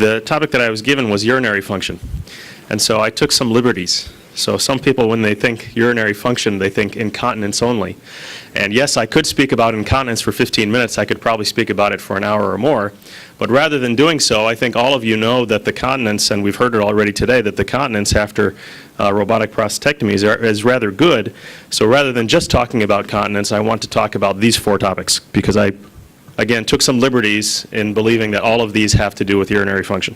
the topic that I was given was urinary function. And so I took some liberties. So some people, when they think urinary function, they think incontinence only. And yes, I could speak about incontinence for 15 minutes. I could probably speak about it for an hour or more. But rather than doing so, I think all of you know that the continence, and we've heard it already today, that the continence after robotic prostatectomy is rather good. So rather than just talking about continence, I want to talk about these 4 topics, because I, again, took some liberties in believing that all of these have to do with urinary function.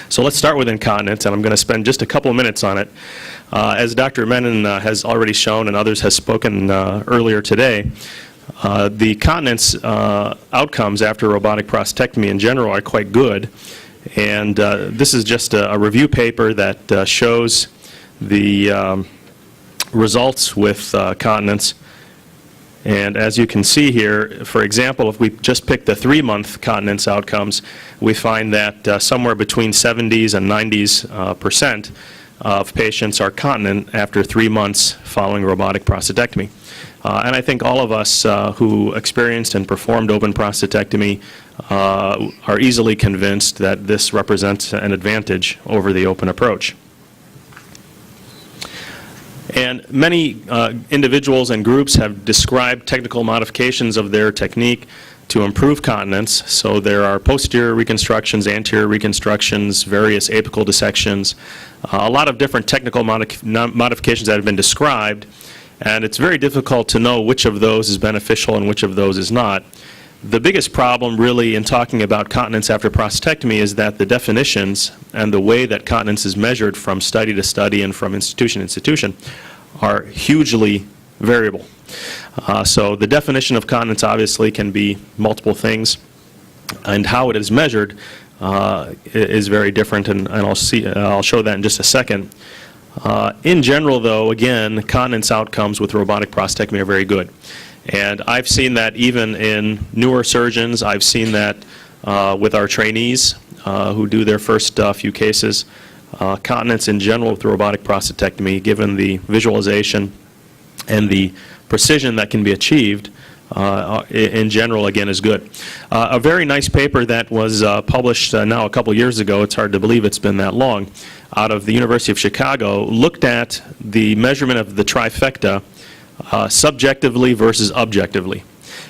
So let's start with incontinence, and I'm going to spend just a couple of minutes on it. As Dr. Menon has already shown and others has spoken earlier today, the continence outcomes after robotic prostatectomy in general are quite good. And this is just a review paper that shows the results with continence. And as you can see here, for example, if we just pick the 3-month continence outcomes, we find that somewhere between 70s and 90s% of patients are continent after 3 months following robotic prostatectomy. And I think all of us who experienced and performed open prostatectomy are easily convinced that this represents an advantage over the open approach. And many individuals and groups have described technical modifications of their technique to improve continence. So there are posterior reconstructions, anterior reconstructions, various apical dissections, a lot of different technical modifications that have been described. And it's very difficult to know which of those is beneficial and which of those is not. The biggest problem really in talking about continence after prostatectomy is that the definitions and the way that continence is measured from study to study and from institution to institution are hugely variable. So the definition of continence obviously can be multiple things, and how it is measured is very different, and I'll show that in just a second. In general, though, again, continence outcomes with robotic prostatectomy are very good. And I've seen that even in newer surgeons. I've seen that with our trainees who do their first few cases. Continence in general with robotic prostatectomy, given the visualization and the precision that can be achieved, in general, again, is good. A very nice paper that was published now a couple years ago, it's hard to believe it's been that long, out of the University of Chicago, looked at the measurement of the trifecta subjectively versus objectively.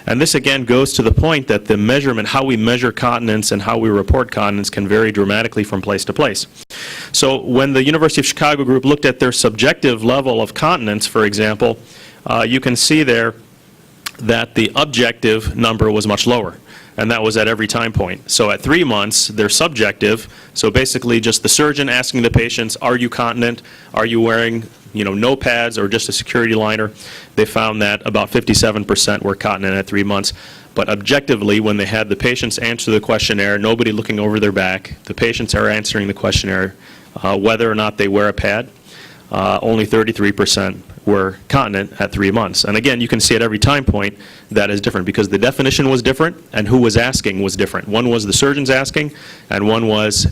And this again goes to the point that the measurement, how we measure continence and how we report continence, can vary dramatically from place to place. So when the University of Chicago group looked at their subjective level of continence, for example, you can see there that the objective number was much lower, and that was at every time point. So at 3 months, they're subjective, so basically just the surgeon asking the patients, are you continent, are you wearing no pads or just a security liner. They found that about 57% were continent at 3 months. But objectively, when they had the patients answer the questionnaire, nobody looking over their back, the patients are answering the questionnaire whether or not they wear a pad, only 33% were continent at 3 months. And again, you can see at every time point that is different because the definition was different and who was asking was different. One was the surgeons asking, and one was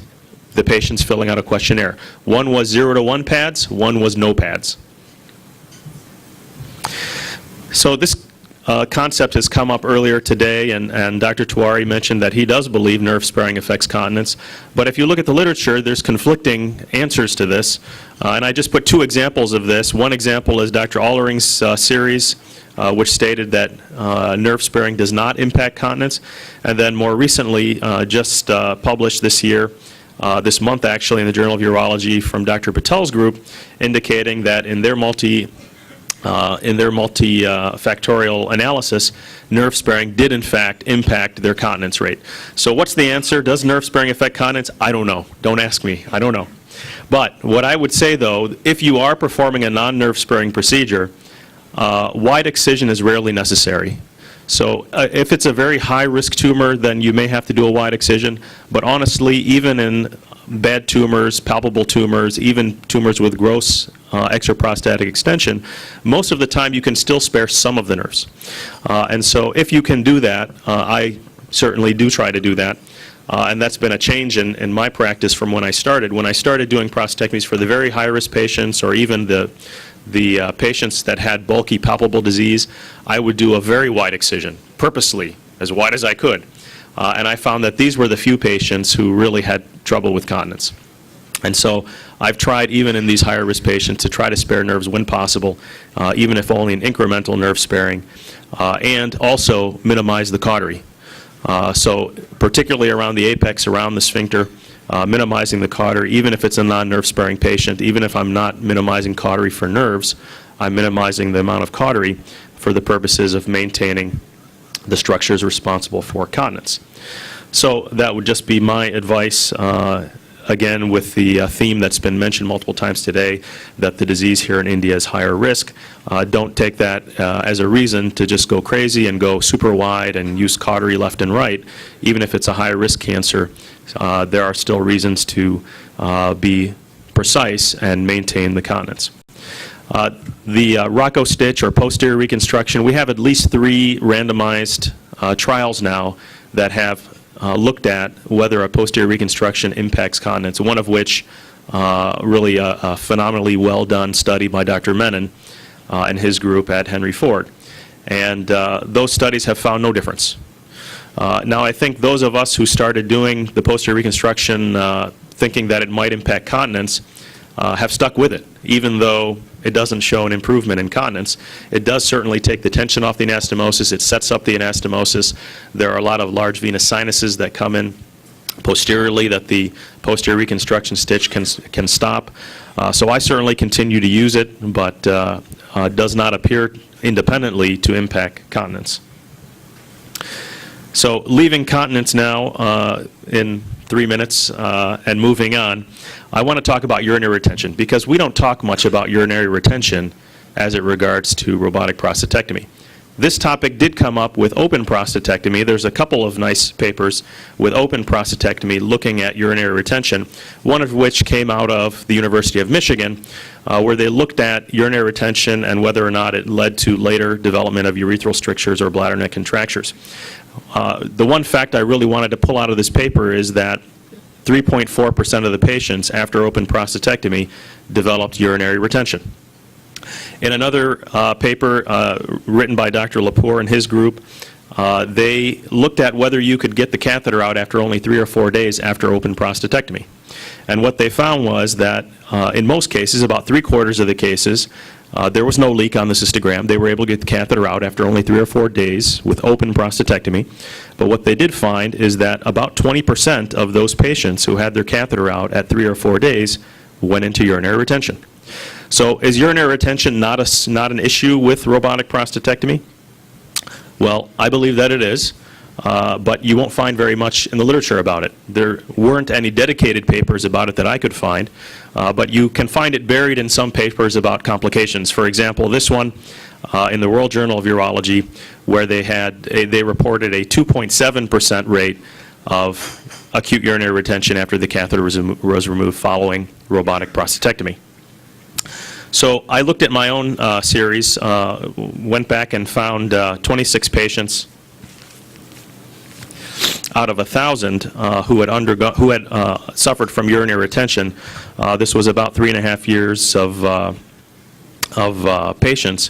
the patients filling out a questionnaire. One was 0 to 1 pads, one was no pads. So this concept has come up earlier today, and Dr. Tewari mentioned that he does believe nerve sparing affects continence. But if you look at the literature, there's conflicting answers to this. And I just put 2 examples of this. One example is Dr. Allering's series, which stated that nerve sparing does not impact continence. And then more recently, just published this year, this month actually, in the Journal of Urology from Dr. Patel's group, indicating that in their multifactorial analysis, nerve sparing did in fact impact their continence rate. So what's the answer? Does nerve sparing affect continence? I don't know. Don't ask me. I don't know. But what I would say, though, if you are performing a non-nerve sparing procedure, wide excision is rarely necessary. So if it's a very high-risk tumor, then you may have to do a wide excision. But honestly, even in bad tumors, palpable tumors, even tumors with gross extraprostatic extension, most of the time you can still spare some of the nerves. And so if you can do that, I certainly do try to do that. And that's been a change in my practice from when I started. When I started doing prostatectomies for the very high-risk patients, or even the patients that had bulky palpable disease, I would do a very wide excision, purposely, as wide as I could. And I found that these were the few patients who really had trouble with continence. And so I've tried, even in these higher risk patients, to try to spare nerves when possible, even if only an incremental nerve sparing, and also minimize the cautery. So particularly around the apex, around the sphincter, minimizing the cautery, even if it's a non-nerve sparing patient, even if I'm not minimizing cautery for nerves, I'm minimizing the amount of cautery for the purposes of maintaining the structures responsible for continence. So that would just be my advice, again, with the theme that's been mentioned multiple times today, that the disease here in India is higher risk. Don't take that as a reason to just go crazy and go super wide and use cautery left and right. Even if it's a high risk cancer, there are still reasons to be precise and maintain the continence. The Rocco stitch or posterior reconstruction, we have at least 3 randomized trials now that have looked at whether a posterior reconstruction impacts continence, one of which really a phenomenally well done study by Dr. Menon and his group at Henry Ford. And those studies have found no difference. Now I think those of us who started doing the posterior reconstruction thinking that it might impact continence have stuck with it, even though it doesn't show an improvement in continence. It does certainly take the tension off the anastomosis. It sets up the anastomosis. There are a lot of large venous sinuses that come in posteriorly that the posterior reconstruction stitch can stop. So I certainly continue to use it, but does not appear independently to impact continence. So leaving continence now in 3 minutes and moving on, I want to talk about urinary retention, because we don't talk much about urinary retention as it regards to robotic prostatectomy. This topic did come up with open prostatectomy. There's a couple of nice papers with open prostatectomy looking at urinary retention, one of which came out of the University of Michigan, where they looked at urinary retention and whether or not it led to later development of urethral strictures or bladder neck contractures. The one fact I really wanted to pull out of this paper is that 3.4% of the patients after open prostatectomy developed urinary retention. In another paper written by Dr. Lepore and his group, they looked at whether you could get the catheter out after only 3 or 4 days after open prostatectomy. And what they found was that in most cases, about 3/4 of the cases, there was no leak on the cystogram. They were able to get the catheter out after only 3 or 4 days with open prostatectomy. But what they did find is that about 20% of those patients who had their catheter out at 3 or 4 days went into urinary retention. So is urinary retention not an issue with robotic prostatectomy? Well, I believe that it is, but you won't find very much in the literature about it. There weren't any dedicated papers about it that I could find, but you can find it buried in some papers about complications. For example, this one in the World Journal of Urology, where they reported a 2.7% rate of acute urinary retention after the catheter was removed following robotic prostatectomy. So I looked at my own series, went back and found 26 patients out of 1,000 who had suffered from urinary retention. This was about 3.5 years of patients,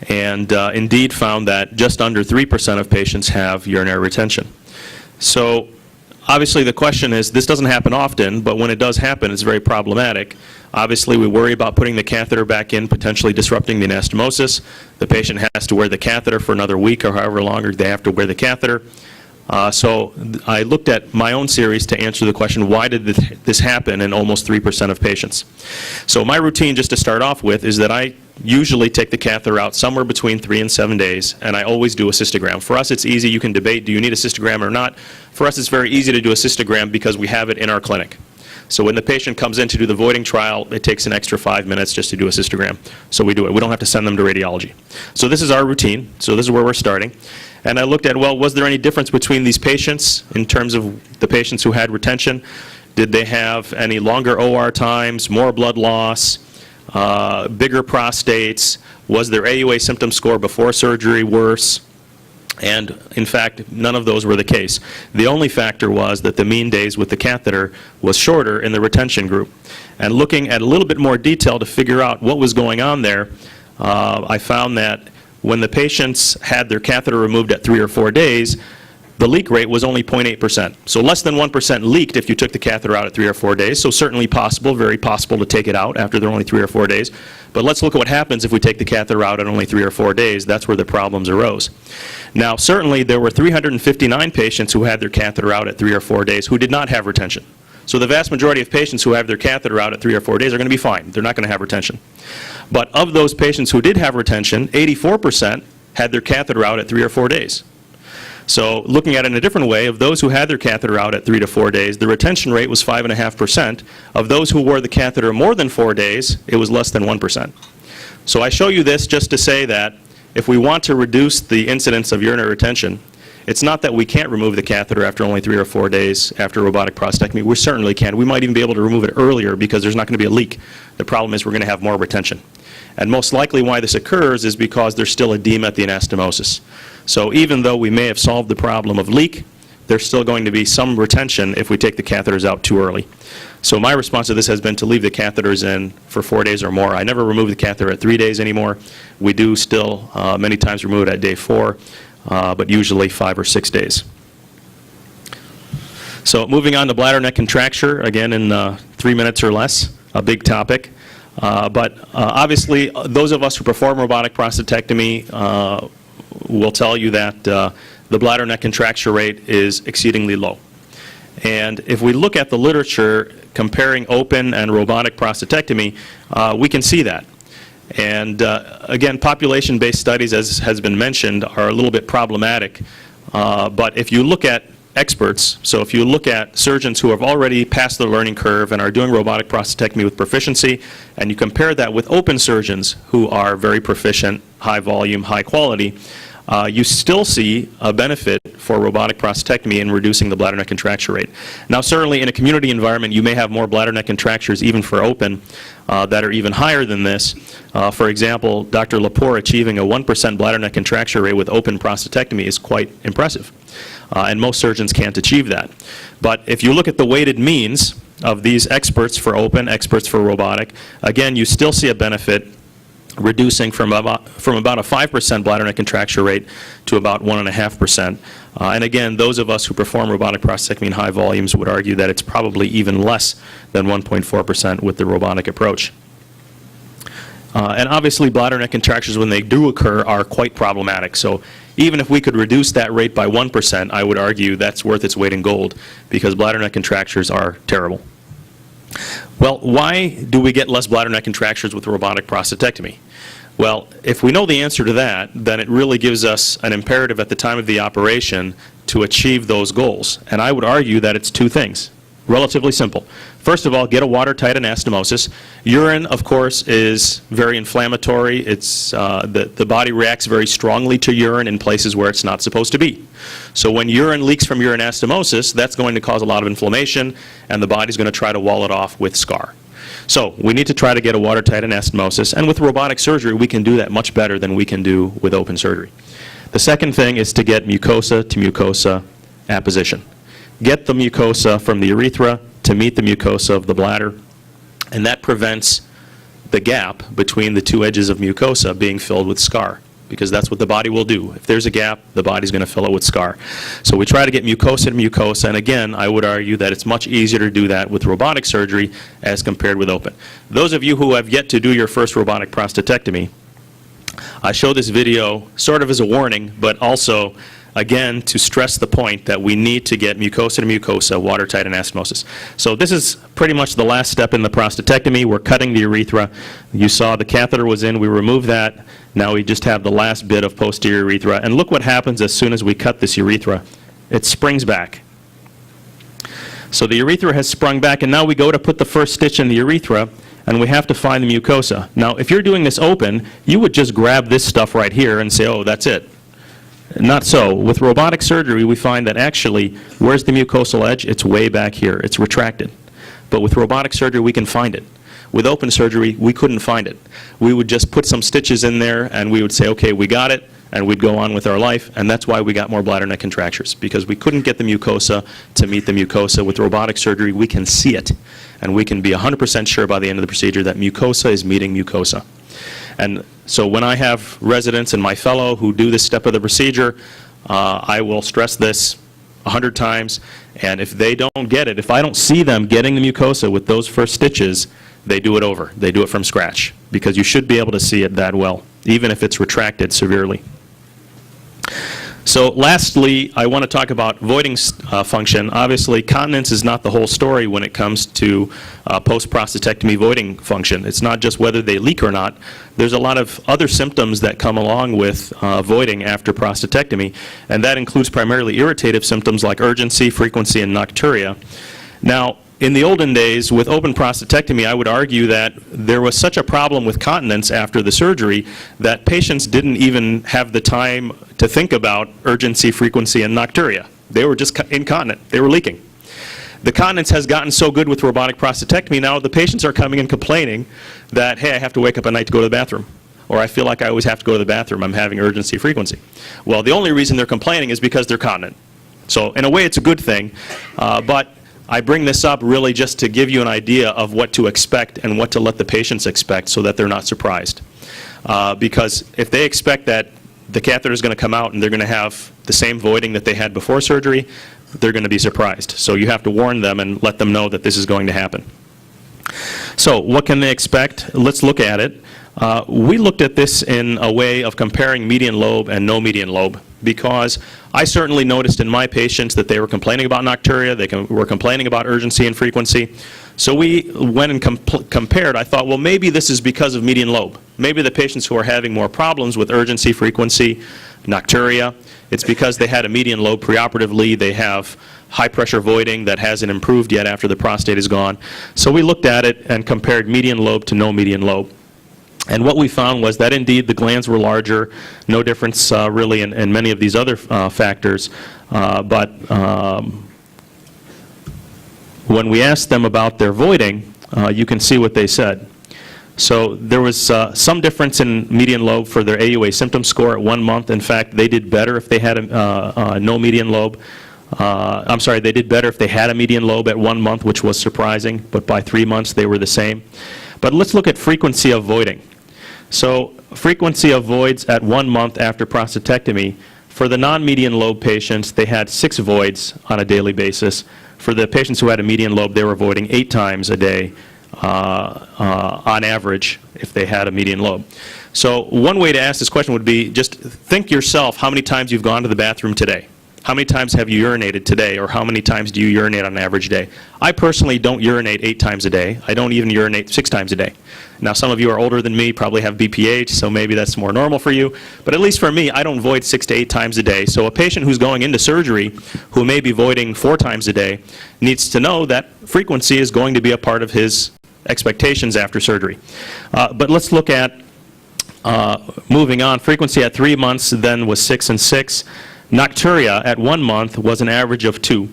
and indeed found that just under 3% of patients have urinary retention. So obviously the question is, this doesn't happen often, but when it does happen, it's very problematic. Obviously, we worry about putting the catheter back in, potentially disrupting the anastomosis. The patient has to wear the catheter for another week or however longer they have to wear the catheter. So I looked at my own series to answer the question, why did this happen in almost 3% of patients? So my routine, just to start off with, is that I usually take the catheter out somewhere between 3 and 7 days, and I always do a cystogram. For us, it's easy. You can debate, do you need a cystogram or not? For us, it's very easy to do a cystogram because we have it in our clinic. So when the patient comes in to do the voiding trial, it takes an extra 5 minutes just to do a cystogram. So we do it. We don't have to send them to radiology. So this is our routine. So this is where we're starting. And I looked at, well, was there any difference between these patients in terms of the patients who had retention? Did they have any longer OR times, more blood loss, bigger prostates? Was their AUA symptom score before surgery worse? And in fact, none of those were the case. The only factor was that the mean days with the catheter was shorter in the retention group. And looking at a little bit more detail to figure out what was going on there, I found that when the patients had their catheter removed at 3 or 4 days, the leak rate was only 0.8%. So less than 1% leaked if you took the catheter out at 3 or 4 days. So certainly possible, very possible to take it out after they're only 3 or 4 days. But let's look at what happens if we take the catheter out at only 3 or 4 days. That's where the problems arose. Now, certainly there were 359 patients who had their catheter out at 3 or 4 days who did not have retention. So the vast majority of patients who have their catheter out at 3 or 4 days are going to be fine. They're not going to have retention. But of those patients who did have retention, 84% had their catheter out at 3 or 4 days. So looking at it in a different way, of those who had their catheter out at 3 to 4 days, the retention rate was 5.5%. Of those who wore the catheter more than 4 days, it was less than 1%. So I show you this just to say that if we want to reduce the incidence of urinary retention, it's not that we can't remove the catheter after only 3 or 4 days after robotic prostatectomy. We certainly can. We might even be able to remove it earlier because there's not going to be a leak. The problem is we're going to have more retention. And most likely why this occurs is because there's still edema at the anastomosis. So even though we may have solved the problem of leak, there's still going to be some retention if we take the catheters out too early. So my response to this has been to leave the catheters in for 4 days or more. I never remove the catheter at 3 days anymore. We do still many times remove it at day 4. But usually 5 or 6 days. So moving on to bladder neck contracture, again in 3 minutes or less, a big topic. But obviously, those of us who perform robotic prostatectomy will tell you that the bladder neck contracture rate is exceedingly low. And if we look at the literature comparing open and robotic prostatectomy, we can see that. And again, population-based studies, as has been mentioned, are a little bit problematic. But if you look at experts, so if you look at surgeons who have already passed the learning curve and are doing robotic prostatectomy with proficiency, and you compare that with open surgeons who are very proficient, high volume, high quality, you still see a benefit for robotic prostatectomy in reducing the bladder neck contracture rate. Now certainly in a community environment you may have more bladder neck contractures even for open that are even higher than this. For example, Dr. Lepore achieving a 1% bladder neck contracture rate with open prostatectomy is quite impressive. And most surgeons can't achieve that. But if you look at the weighted means of these experts for open, experts for robotic, again you still see a benefit reducing from about a 5% bladder neck contracture rate to about 1.5%. And again, those of us who perform robotic prostatectomy in high volumes would argue that it's probably even less than 1.4% with the robotic approach. And obviously bladder neck contractures, when they do occur, are quite problematic. So even if we could reduce that rate by 1%, I would argue that's worth its weight in gold because bladder neck contractures are terrible. Well, why do we get less bladder neck contractures with robotic prostatectomy? Well, if we know the answer to that, then it really gives us an imperative at the time of the operation to achieve those goals. And I would argue that it's two things. Relatively simple. First of all, get a watertight anastomosis. Urine, of course, is very inflammatory. It's, the body reacts very strongly to urine in places where it's not supposed to be. So when urine leaks from your anastomosis, that's going to cause a lot of inflammation, and the body's going to try to wall it off with scar. So we need to try to get a watertight anastomosis, and with robotic surgery, we can do that much better than we can do with open surgery. The second thing is to get mucosa to mucosa apposition. Get the mucosa from the urethra to meet the mucosa of the bladder, and that prevents the gap between the two edges of mucosa being filled with scar, because that's what the body will do. If there's a gap, the body's going to fill it with scar. So we try to get mucosa to mucosa, and again, I would argue that it's much easier to do that with robotic surgery as compared with open. Those of you who have yet to do your first robotic prostatectomy, I show this video sort of as a warning, but also again, to stress the point that we need to get mucosa to mucosa, watertight anastomosis. So this is pretty much the last step in the prostatectomy. We're cutting the urethra. You saw the catheter was in. We removed that. Now we just have the last bit of posterior urethra. And look what happens as soon as we cut this urethra. It springs back. So the urethra has sprung back, and now we go to put the first stitch in the urethra, and we have to find the mucosa. Now, if you're doing this open, you would just grab this stuff right here and say, oh, that's it. Not so. With robotic surgery, we find that actually, where's the mucosal edge? It's way back here. It's retracted. But with robotic surgery, we can find it. With open surgery, we couldn't find it. We would just put some stitches in there, and we would say, okay, we got it, and we'd go on with our life, and that's why we got more bladder neck contractures, because we couldn't get the mucosa to meet the mucosa. With robotic surgery, we can see it, and we can be 100% sure by the end of the procedure that mucosa is meeting mucosa. And so when I have residents and my fellow who do this step of the procedure, I will stress this 100 times, and if they don't get it, if I don't see them getting the mucosa with those first stitches, they do it over. They do it from scratch, because you should be able to see it that well, even if it's retracted severely. So lastly, I want to talk about voiding function. Obviously, continence is not the whole story when it comes to post-prostatectomy voiding function. It's not just whether they leak or not. There's a lot of other symptoms that come along with voiding after prostatectomy, and that includes primarily irritative symptoms like urgency, frequency, and nocturia. Now, in the olden days, with open prostatectomy, I would argue that there was such a problem with continence after the surgery that patients didn't even have the time to think about urgency, frequency, and nocturia. They were just incontinent. They were leaking. The continence has gotten so good with robotic prostatectomy, now the patients are coming and complaining that, hey, I have to wake up at night to go to the bathroom, or I feel like I always have to go to the bathroom. I'm having urgency, frequency. Well, the only reason they're complaining is because they're continent. So in a way, it's a good thing, but I bring this up really just to give you an idea of what to expect and what to let the patients expect so that they're not surprised. Because if they expect that the catheter is going to come out and they're going to have the same voiding that they had before surgery, they're going to be surprised. So you have to warn them and let them know that this is going to happen. So what can they expect? Let's look at it. We looked at this in a way of comparing median lobe and no median lobe, because I certainly noticed in my patients that they were complaining about nocturia, they were complaining about urgency and frequency. So we went and compared. I thought, well, maybe this is because of median lobe. Maybe the patients who are having more problems with urgency, frequency, nocturia, it's because they had a median lobe preoperatively. They have high pressure voiding that hasn't improved yet after the prostate is gone. So we looked at it and compared median lobe to no median lobe. And what we found was that indeed the glands were larger, no difference really in many of these other factors, but when we asked them about their voiding, you can see what they said. So there was some difference in median lobe for their AUA symptom score at 1 month. In fact, they did better if they had a no median lobe. I'm sorry, they did better if they had a median lobe at 1 month, which was surprising, but by 3 months they were the same. But let's look at frequency of voiding. So frequency of voids at 1 month after prostatectomy, for the non-median lobe patients, they had 6 voids on a daily basis. For the patients who had a median lobe, they were voiding 8 times a day on average if they had a median lobe. So one way to ask this question would be just think yourself how many times you've gone to the bathroom today. How many times have you urinated today, or how many times do you urinate on an average day? I personally don't urinate 8 times a day. I don't even urinate 6 times a day. Now, some of you are older than me, probably have BPH, so maybe that's more normal for you. But at least for me, I don't void 6 to 8 times a day. So a patient who's going into surgery who may be voiding 4 times a day needs to know that frequency is going to be a part of his expectations after surgery. But let's look at, moving on, frequency at 3 months then was 6 and 6. Nocturia at 1 month was an average of 2.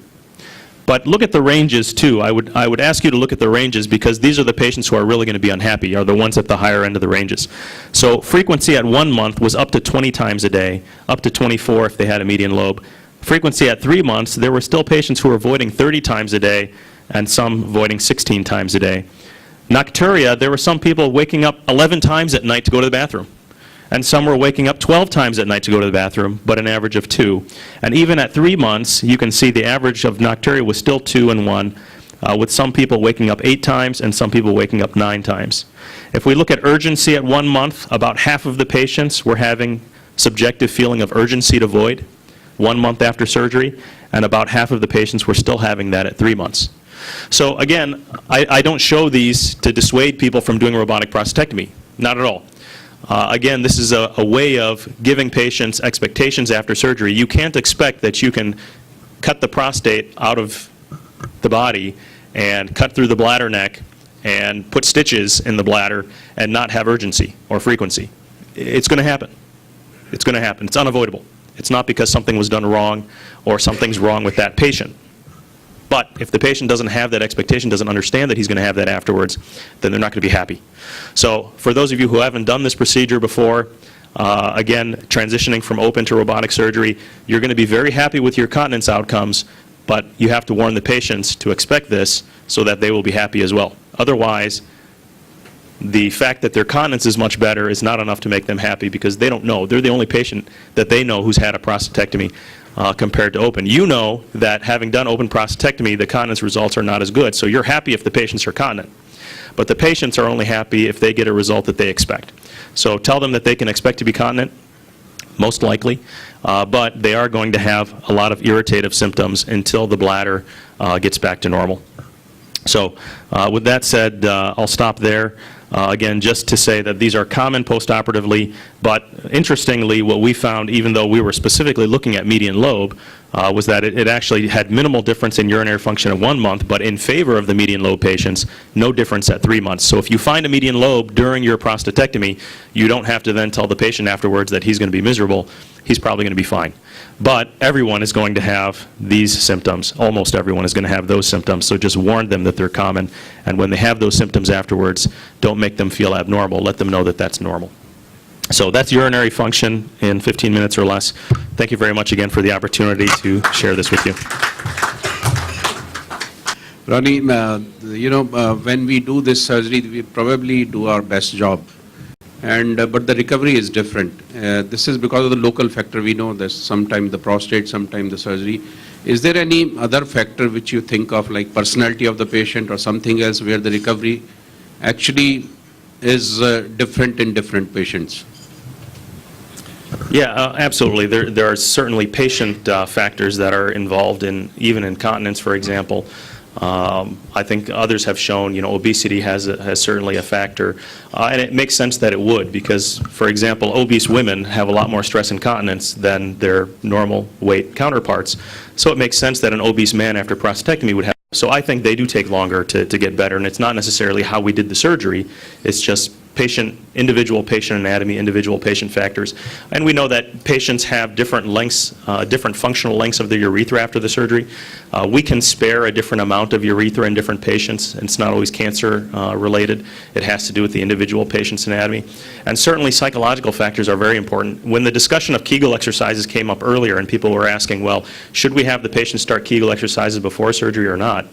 But look at the ranges too. I would ask you to look at the ranges, because these are the patients who are really going to be unhappy, are the ones at the higher end of the ranges. So frequency at 1 month was up to 20 times a day, up to 24 if they had a median lobe. Frequency at 3 months, there were still patients who were voiding 30 times a day and some voiding 16 times a day. Nocturia, there were some people waking up 11 times at night to go to the bathroom. And some were waking up 12 times at night to go to the bathroom, but an average of 2. And even at 3 months, you can see the average of nocturia was still 2 and 1, with some people waking up 8 times and some people waking up 9 times. If we look at urgency at 1 month, about half of the patients were having subjective feeling of urgency to void 1 month after surgery, and about half of the patients were still having that at 3 months. So again, I don't show these to dissuade people from doing robotic prostatectomy, not at all. Again, this is a way of giving patients expectations after surgery. You can't expect that you can cut the prostate out of the body and cut through the bladder neck and put stitches in the bladder and not have urgency or frequency. It's going to happen. It's going to happen. It's unavoidable. It's not because something was done wrong or something's wrong with that patient. But if the patient doesn't have that expectation, doesn't understand that he's going to have that afterwards, then they're not going to be happy. So for those of you who haven't done this procedure before, again, transitioning from open to robotic surgery, you're going to be very happy with your continence outcomes, but you have to warn the patients to expect this so that they will be happy as well. Otherwise, the fact that their continence is much better is not enough to make them happy, because they don't know. They're the only patient that they know who's had a prostatectomy. compared to open. You know that having done open prostatectomy, the continence results are not as good, so you're happy if the patients are continent. But the patients are only happy if they get a result that they expect. So tell them that they can expect to be continent, most likely, but they are going to have a lot of irritative symptoms until the bladder gets back to normal. So with that said, I'll stop there. Again, just to say that these are common postoperatively, but interestingly, what we found, even though we were specifically looking at median lobe, was that it actually had minimal difference in urinary function at 1 month, but in favor of the median lobe patients, no difference at 3 months. So if you find a median lobe during your prostatectomy, you don't have to then tell the patient afterwards that he's going to be miserable. He's probably going to be fine. But everyone is going to have these symptoms. Almost everyone is going to have those symptoms, so just warn them that they're common. And when they have those symptoms afterwards, don't make them feel abnormal. Let them know that that's normal. So that's urinary function in 15 minutes or less. Thank you very much again for the opportunity to share this with you. Ronney, when we do this surgery, we probably do our best job. But the recovery is different. This is because of the local factor. We know that sometimes the prostate, sometimes the surgery. Is there any other factor which you think of, like personality of the patient or something else, where the recovery actually is different in different patients? Yeah, absolutely. There are certainly patient factors that are involved in, even incontinence, for example. I think others have shown, obesity has certainly a factor, and it makes sense that it would, because, for example, obese women have a lot more stress incontinence than their normal weight counterparts. So it makes sense that an obese man after prostatectomy would have. So I think they do take longer to get better, and it's not necessarily how we did the surgery. It's just individual patient anatomy, individual patient factors. And we know that patients have different lengths, different functional lengths of the urethra after the surgery. We can spare a different amount of urethra in different patients. It's not always cancer related. It has to do with the individual patient's anatomy. And certainly psychological factors are very important. When the discussion of Kegel exercises came up earlier and people were asking, well, should we have the patient start Kegel exercises before surgery or not?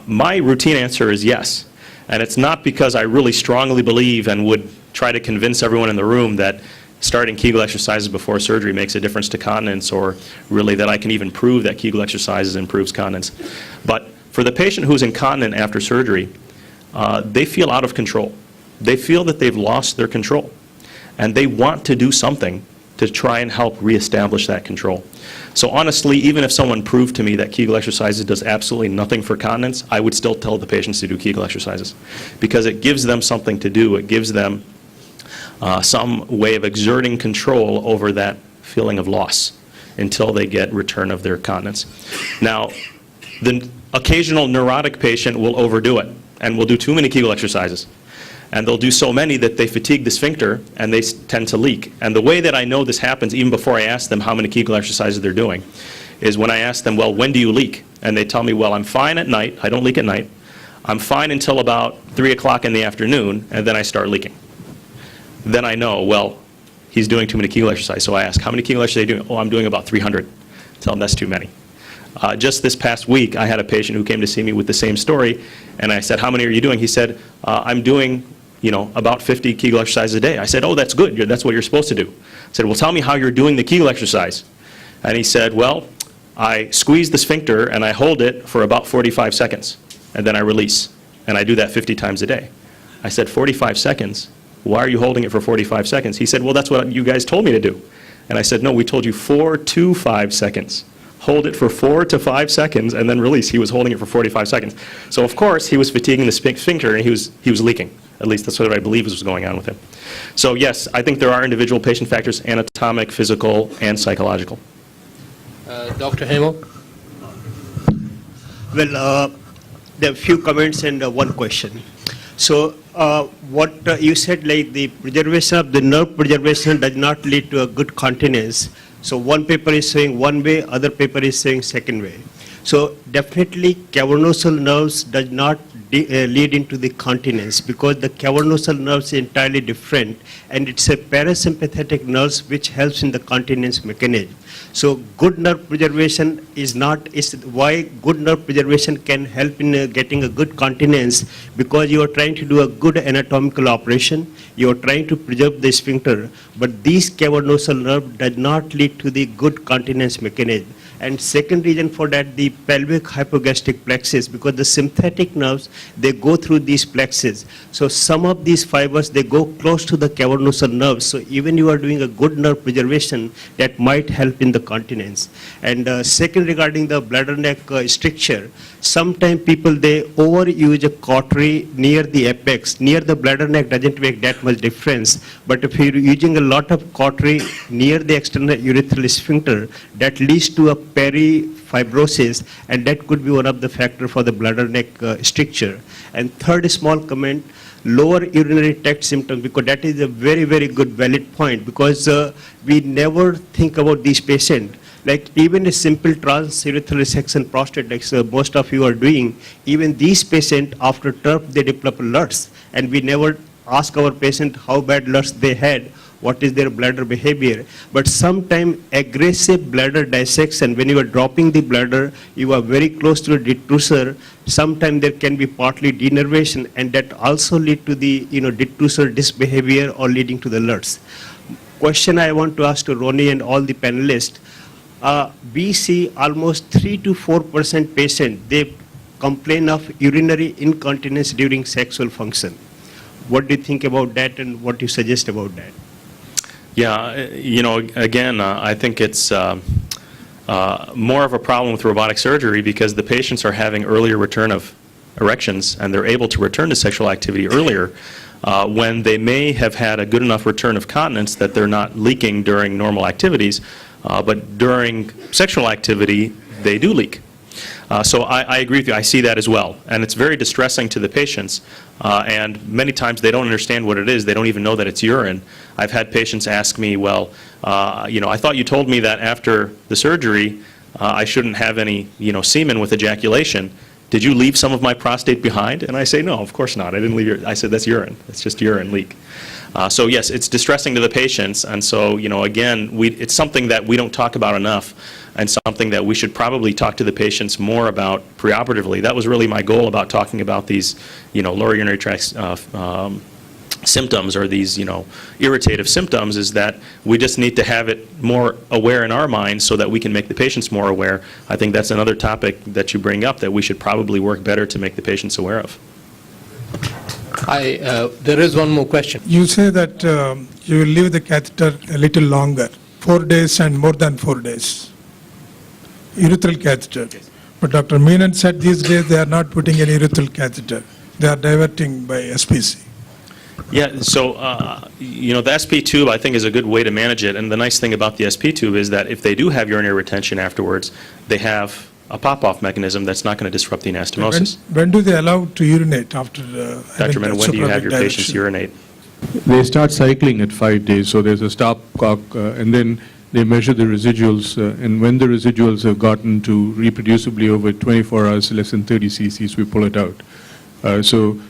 My routine answer is yes. And it's not because I really strongly believe and would try to convince everyone in the room that starting Kegel exercises before surgery makes a difference to continence, or really that I can even prove that Kegel exercises improves continence. But for the patient who's incontinent after surgery, they feel out of control. They feel that they've lost their control. And they want to do something to try and help reestablish that control. So honestly, even if someone proved to me that Kegel exercises does absolutely nothing for continence, I would still tell the patients to do Kegel exercises, because it gives them something to do. It gives them some way of exerting control over that feeling of loss until they get return of their continence. Now, the occasional neurotic patient will overdo it and will do too many Kegel exercises. And they'll do so many that they fatigue the sphincter and they tend to leak. And the way that I know this happens, even before I ask them how many Kegel exercises they're doing, is when I ask them, well, when do you leak? And they tell me, well, I'm fine at night. I don't leak at night. I'm fine until about 3 o'clock in the afternoon, and then I start leaking. Then I know, well, he's doing too many Kegel exercises. So I ask, how many Kegel exercises are you doing? Oh, I'm doing about 300. Tell them that's too many. Just this past week, I had a patient who came to see me with the same story, and I said, how many are you doing? He said, I'm doing about 50 Kegel exercises a day. I said, oh, that's good. That's what you're supposed to do. I said, well, tell me how you're doing the Kegel exercise. And he said, well, I squeeze the sphincter and I hold it for about 45 seconds, and then I release. And I do that 50 times a day. I said, 45 seconds? Why are you holding it for 45 seconds? He said, well, that's what you guys told me to do. And I said, no, we told you 4 to 5 seconds. Hold it for 4 to 5 seconds and then release. He was holding it for 45 seconds. So of course, he was fatiguing the sphincter and he was leaking. At least that's what I believe was going on with him. So yes, I think there are individual patient factors, anatomic, physical, and psychological. Dr. Hemel? Well, there are a few comments and one question. So what you said, like the preservation of the nerve preservation does not lead to a good continence. So one paper is saying one way, other paper is saying second way. So definitely cavernosal nerves does not lead into the continence, because the cavernosal nerve is entirely different, and it's a parasympathetic nerve which helps in the continence mechanism. So good nerve preservation is why good nerve preservation can help in getting a good continence, because you are trying to do a good anatomical operation, you are trying to preserve the sphincter, but these cavernosal nerve does not lead to the good continence mechanism. And second reason for that, the pelvic hypogastric plexus, because the sympathetic nerves, they go through these plexus. So some of these fibers, they go close to the cavernosal nerves. So even you are doing a good nerve preservation, that might help in the continence. And second, regarding the bladder neck stricture, sometimes people, they overuse a cautery near the apex. Near the bladder neck doesn't make that much difference. But if you're using a lot of cautery near the external urethral sphincter, that leads to a perifibrosis, and that could be one of the factors for the bladder neck stricture. And third small comment, lower urinary tract symptoms, because that is a very, very good valid point, because we never think about these patients. Like even a simple transurethral resection prostate, like most of you are doing, even these patients after TURP, they develop LUTS, and we never ask our patient how bad LUTS they had, what is their bladder behavior. But sometimes aggressive bladder dissection, when you are dropping the bladder, you are very close to the detrusor, sometimes there can be partly denervation, and that also lead to the detrusor disbehavior or leading to the LUTS. Question I want to ask to Ronney and all the panelists, we see almost 3 to 4% patient, they complain of urinary incontinence during sexual function. What do you think about that, and what do you suggest about that? Yeah, again, I think it's more of a problem with robotic surgery, because the patients are having earlier return of erections, and they're able to return to sexual activity earlier when they may have had a good enough return of continence that they're not leaking during normal activities, but during sexual activity, they do leak. So I agree with you. I see that as well. And it's very distressing to the patients. And many times they don't understand what it is. They don't even know that it's urine. I've had patients ask me, well, I thought you told me that after the surgery I shouldn't have any, semen with ejaculation. Did you leave some of my prostate behind? And I say, no, of course not. I didn't leave your, I said, that's urine. It's just urine leak. So yes, it's distressing to the patients. And so, again, it's something that we don't talk about enough, and something that we should probably talk to the patients more about preoperatively. That was really my goal about talking about these, lower urinary tract symptoms, or these, irritative symptoms, is that we just need to have it more aware in our minds so that we can make the patients more aware. I think that's another topic that you bring up that we should probably work better to make the patients aware of. There is one more question. You say that you will leave the catheter a little longer, 4 days and more than 4 days, urethral catheter. Yes. But Dr. Menon said these days they are not putting any urethral catheter. They are diverting by SPC. Yeah, so, the SP tube, I think, is a good way to manage it. And the nice thing about the SP tube is that if they do have urinary retention afterwards, they have a pop-off mechanism that's not going to disrupt the anastomosis. When do they allow to urinate after Dr. Menon, when do you have your patients urinate? They start cycling at 5 days, so there's a stopcock, and then they measure the residuals, and when the residuals have gotten to reproducibly over 24 hours, less than 30 cc's, we pull it out. So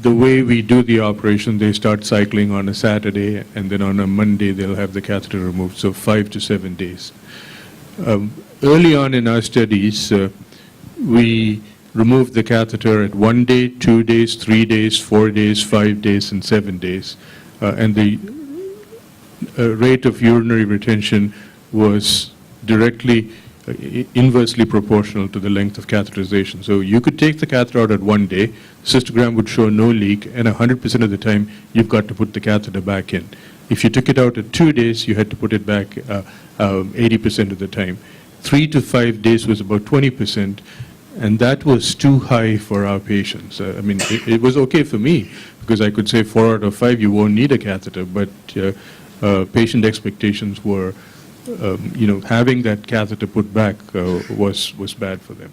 the way we do the operation, they start cycling on a Saturday, and then on a Monday they'll have the catheter removed, so 5 to 7 days. Early on in our studies, we removed the catheter at 1 day, 2 days, 3 days, 4 days, 5 days, and 7 days. And the rate of urinary retention was directly, inversely proportional to the length of catheterization. So you could take the catheter out at 1 day, cystogram would show no leak, and 100% of the time you've got to put the catheter back in. If you took it out at 2 days, you had to put it back 80% of the time. 3 to 5 days was about 20%, and that was too high for our patients. I mean, it was okay for me, because I could say 4 out of 5 you won't need a catheter, but patient expectations were, having that catheter put back was bad for them.